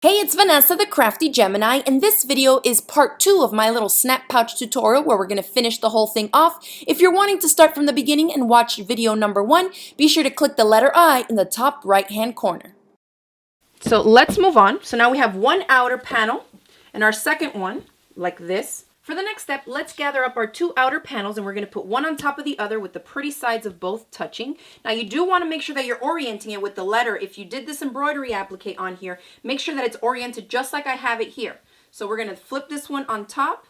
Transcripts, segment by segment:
Hey, it's Vanessa the Crafty Gemini, and this video is part 2 of my little snap pouch tutorial where we're going to finish the whole thing off. If you're wanting to start from the beginning and watch video number 1, be sure to click the letter I in the top right hand corner. So let's move on. So now we have one outer panel and our second one like this. For the next step, let's gather up our two outer panels and we're going to put one on top of the other with the pretty sides of both touching. Now you do want to make sure that you're orienting it with the letter. If you did this embroidery applique on here, make sure that it's oriented just like I have it here. So we're going to flip this one on top.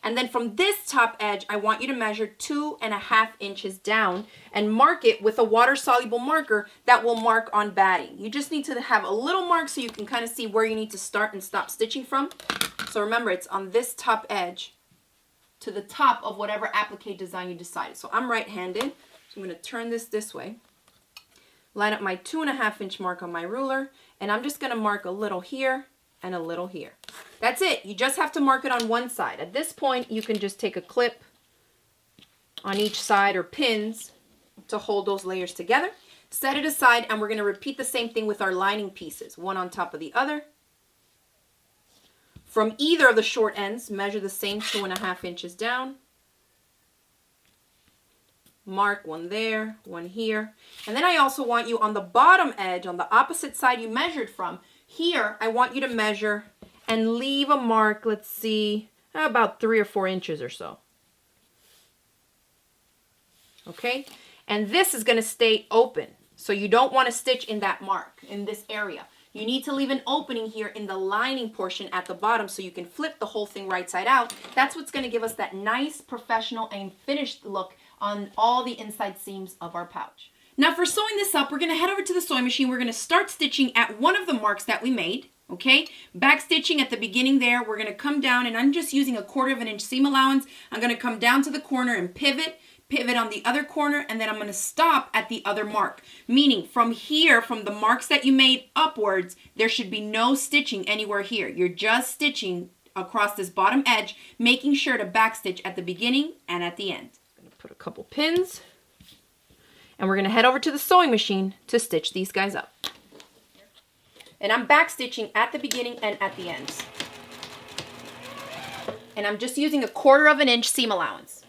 And then from this top edge, I want you to measure 2.5 inches down and mark it with a water-soluble marker that will mark on batting. You just need to have a little mark so you can kind of see where you need to start and stop stitching from. So remember, it's on this top edge to the top of whatever applique design you decided. So I'm right-handed, so I'm going to turn this way, line up my 2.5 inch mark on my ruler, and I'm just going to mark a little here and a little here. That's it. You just have to mark it on one side. At this point, you can just take a clip on each side or pins to hold those layers together. Set it aside, and we're going to repeat the same thing with our lining pieces, one on top of the other. From either of the short ends, measure the same 2.5 inches down. Mark one there, one here. And then I also want you on the bottom edge, on the opposite side you measured from, here, I want you to measure and leave a mark, let's see, about 3 or 4 inches or so. Okay? And this is going to stay open. So you don't want to stitch in that mark, in this area. You need to leave an opening here in the lining portion at the bottom so you can flip the whole thing right side out. That's what's going to give us that nice, professional, and finished look on all the inside seams of our pouch. Now for sewing this up, we're going to head over to the sewing machine. We're going to start stitching at one of the marks that we made, okay? Back stitching at the beginning there. We're going to come down, and I'm just using a 1/4 inch seam allowance. I'm going to come down to the corner and pivot on the other corner, and then I'm going to stop at the other mark. Meaning from here, from the marks that you made upwards, there should be no stitching anywhere here. You're just stitching across this bottom edge, making sure to back stitch at the beginning and at the end. I'm going to put a couple pins. And we're going to head over to the sewing machine to stitch these guys up. And I'm back stitching at the beginning and at the ends. And I'm just using a 1/4 inch seam allowance.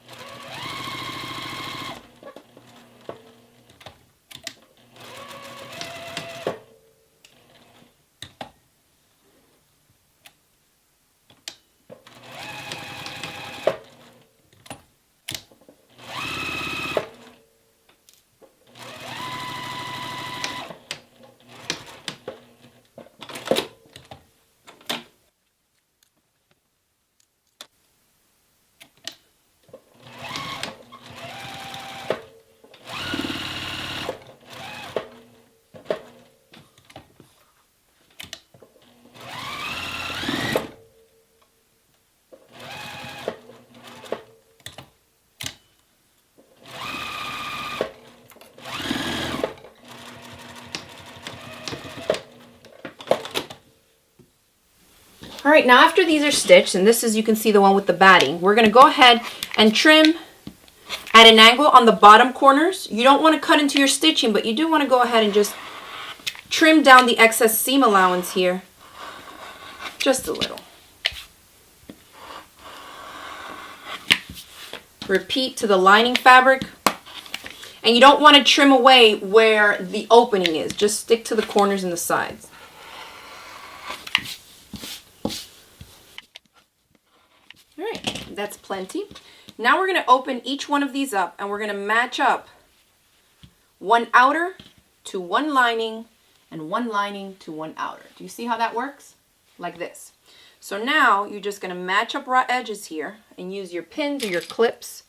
All right, now after these are stitched, and this is, you can see the one with the batting, we're going to go ahead and trim at an angle on the bottom corners. You don't want to cut into your stitching, but you do want to go ahead and just trim down the excess seam allowance here just a little. Repeat to the lining fabric. And you don't want to trim away where the opening is. Just stick to the corners and the sides. All right, that's plenty. Now we're going to open each one of these up, and we're going to match up one outer to one lining and one lining to one outer. Do you see how that works? Like this. So now you're just going to match up raw edges here and use your pins or your clips.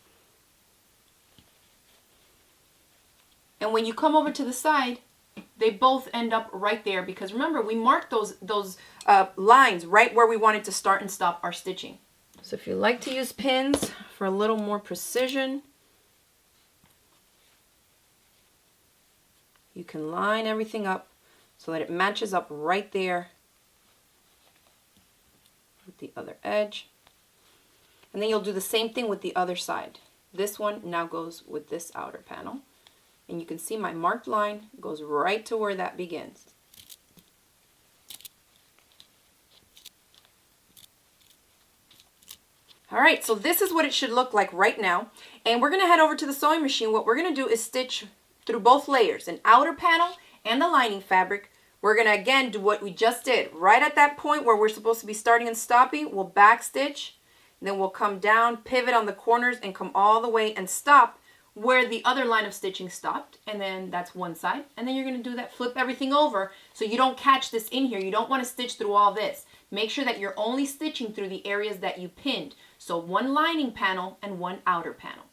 And when you come over to the side, they both end up right there because remember, we marked those lines right where we wanted to start and stop our stitching. So if you like to use pins for a little more precision, you can line everything up so that it matches up right there with the other edge. And then you'll do the same thing with the other side. This one now goes with this outer panel. And you can see my marked line goes right to where that begins. All right, so this is what it should look like right now. And we're gonna head over to the sewing machine. What we're gonna do is stitch through both layers, an outer panel and the lining fabric. We're gonna again do what we just did. Right at that point where we're supposed to be starting and stopping, we'll back stitch, and then we'll come down, pivot on the corners, and come all the way and stop where the other line of stitching stopped. And then that's one side. And then you're gonna do that, flip everything over so you don't catch this in here. You don't wanna stitch through all this. Make sure that you're only stitching through the areas that you pinned. So one lining panel and one outer panel.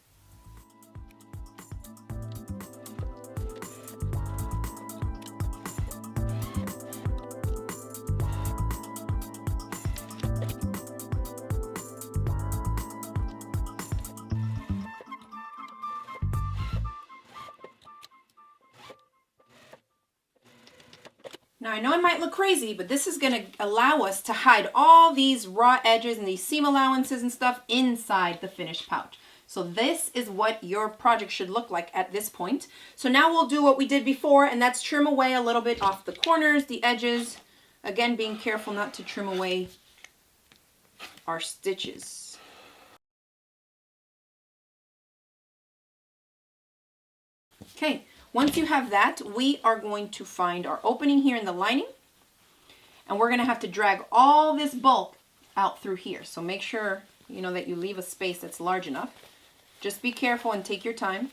Now I know it might look crazy, but this is going to allow us to hide all these raw edges and these seam allowances and stuff inside the finished pouch. So this is what your project should look like at this point. So now we'll do what we did before, and that's trim away a little bit off the corners, the edges. Again, being careful not to trim away our stitches. Okay. Once you have that, we are going to find our opening here in the lining, and we're going to have to drag all this bulk out through here. So make sure, you know, that you leave a space that's large enough. Just be careful and take your time.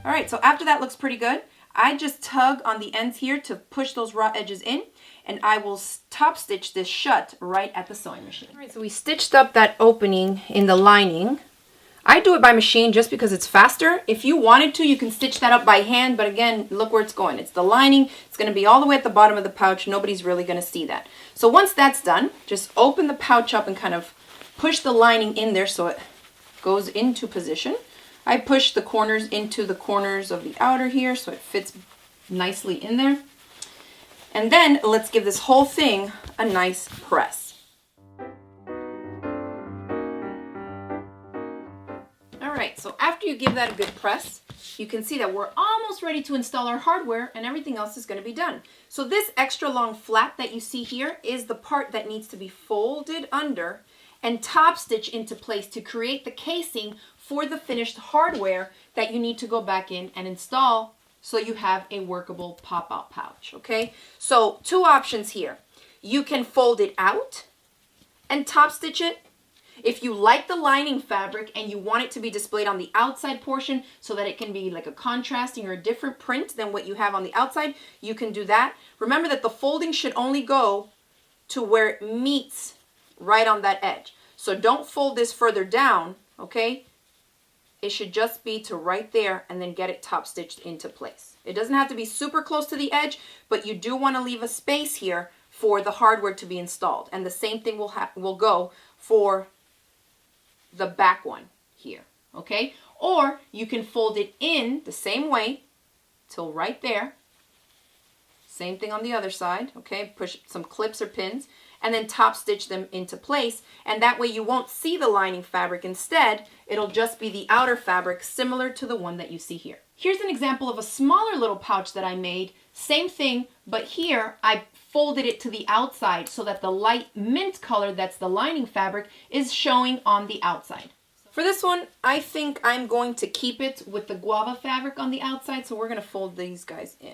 All right, so after that looks pretty good, I just tug on the ends here to push those raw edges in, and I will top stitch this shut right at the sewing machine. All right, so we stitched up that opening in the lining. I do it by machine just because it's faster. If you wanted to, you can stitch that up by hand, but again, look where it's going. It's the lining. It's going to be all the way at the bottom of the pouch. Nobody's really going to see that. So once that's done, just open the pouch up and kind of push the lining in there so it goes into position. I push the corners into the corners of the outer here so it fits nicely in there. And then let's give this whole thing a nice press. All right, so after you give that a good press, you can see that we're almost ready to install our hardware and everything else is going to be done. So this extra long flap that you see here is the part that needs to be folded under and top stitch into place to create the casing for the finished hardware that you need to go back in and install so you have a workable pop-out pouch, okay? So two options here. You can fold it out and top stitch it. If you like the lining fabric and you want it to be displayed on the outside portion so that it can be like a contrasting or a different print than what you have on the outside, you can do that. Remember that the folding should only go to where it meets right on that edge. So don't fold this further down, okay? It should just be to right there and then get it top stitched into place. It doesn't have to be super close to the edge, but you do want to leave a space here for the hardware to be installed. And the same thing will go for the back one here, okay? Or you can fold it in the same way till right there. Same thing on the other side, okay? Push some clips or pins and then top stitch them into place. And that way you won't see the lining fabric. Instead, it'll just be the outer fabric similar to the one that you see here. Here's an example of a smaller little pouch that I made. Same thing, but here I folded it to the outside so that the light mint color that's the lining fabric is showing on the outside. For this one, I think I'm going to keep it with the guava fabric on the outside, so we're going to fold these guys in.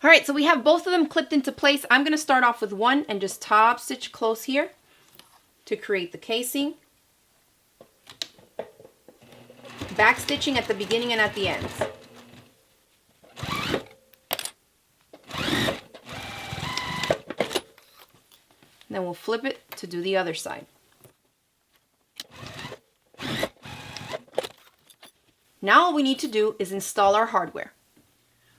All right, so we have both of them clipped into place. I'm going to start off with one and just top stitch close here to create the casing. Back stitching at the beginning and at the ends. And then we'll flip it to do the other side. Now all we need to do is install our hardware.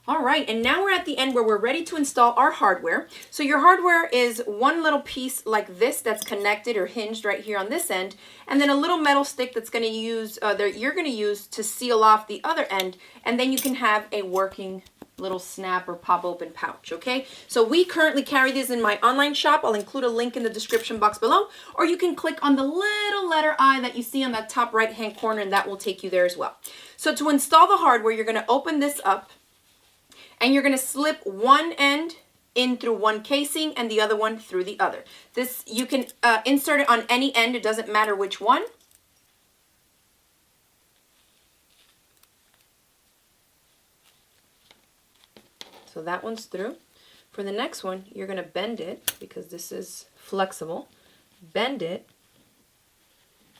All right, and now we're at the end where we're ready to install our hardware. So your hardware is one little piece like this that's connected or hinged right here on this end, and then a little metal stick that's going to use that you're going to use to seal off the other end, and then you can have a working little snap or pop open pouch, okay? So we currently carry these in my online shop. I'll include a link in the description box below, or you can click on the little letter I that you see on that top right hand corner, and that will take you there as well. So to install the hardware, you're going to open this up and you're going to slip one end in through one casing and the other one through the other. This, you can insert it on any end, it doesn't matter which one. So that one's through. For the next one, you're going to bend it because this is flexible. Bend it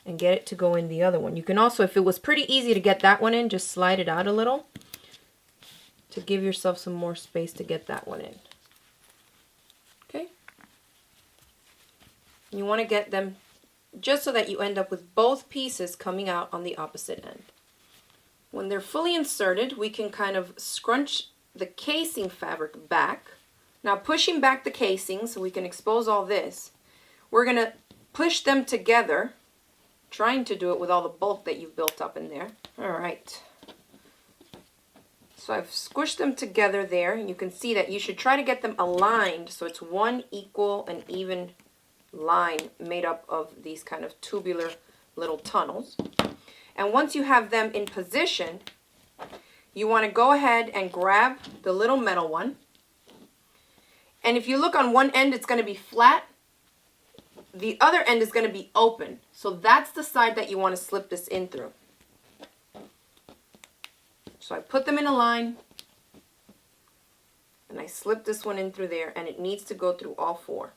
and get it to go in the other one. You can also, if it was pretty easy to get that one in, just slide it out a little to give yourself some more space to get that one in. Okay? You want to get them just so that you end up with both pieces coming out on the opposite end. When they're fully inserted, we can kind of scrunch the casing fabric back. Now pushing back the casing so we can expose all this, we're going to push them together, trying to do it with all the bulk that you've built up in there. Alright. So I've squished them together there, and you can see that you should try to get them aligned so it's one equal and even line made up of these kind of tubular little tunnels. And once you have them in position, you want to go ahead and grab the little metal one. And if you look on one end, it's going to be flat. The other end is going to be open. So that's the side that you want to slip this in through. So I put them in a line. And I slip this one in through there. And it needs to go through all four.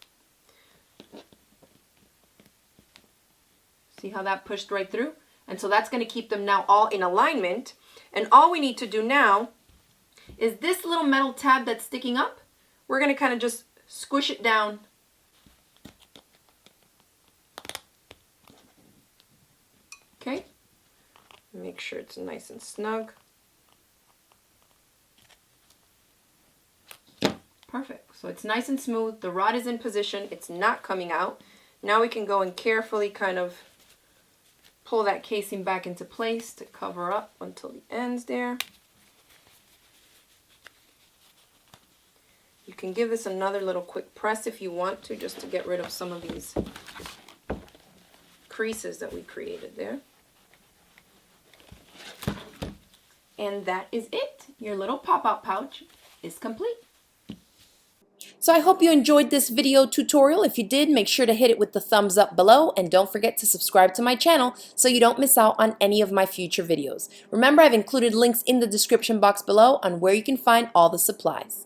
See how that pushed right through? And so that's going to keep them now all in alignment. And all we need to do now is this little metal tab that's sticking up, we're going to kind of just squish it down. Okay? Make sure it's nice and snug. Perfect. So it's nice and smooth. The rod is in position. It's not coming out. Now we can go and carefully kind of pull that casing back into place to cover up until the ends there. You can give this another little quick press if you want to, just to get rid of some of these creases that we created there. And that is it. Your little pop-out pouch is complete. So I hope you enjoyed this video tutorial. If you did, make sure to hit it with the thumbs up below, and don't forget to subscribe to my channel so you don't miss out on any of my future videos. Remember, I've included links in the description box below on where you can find all the supplies.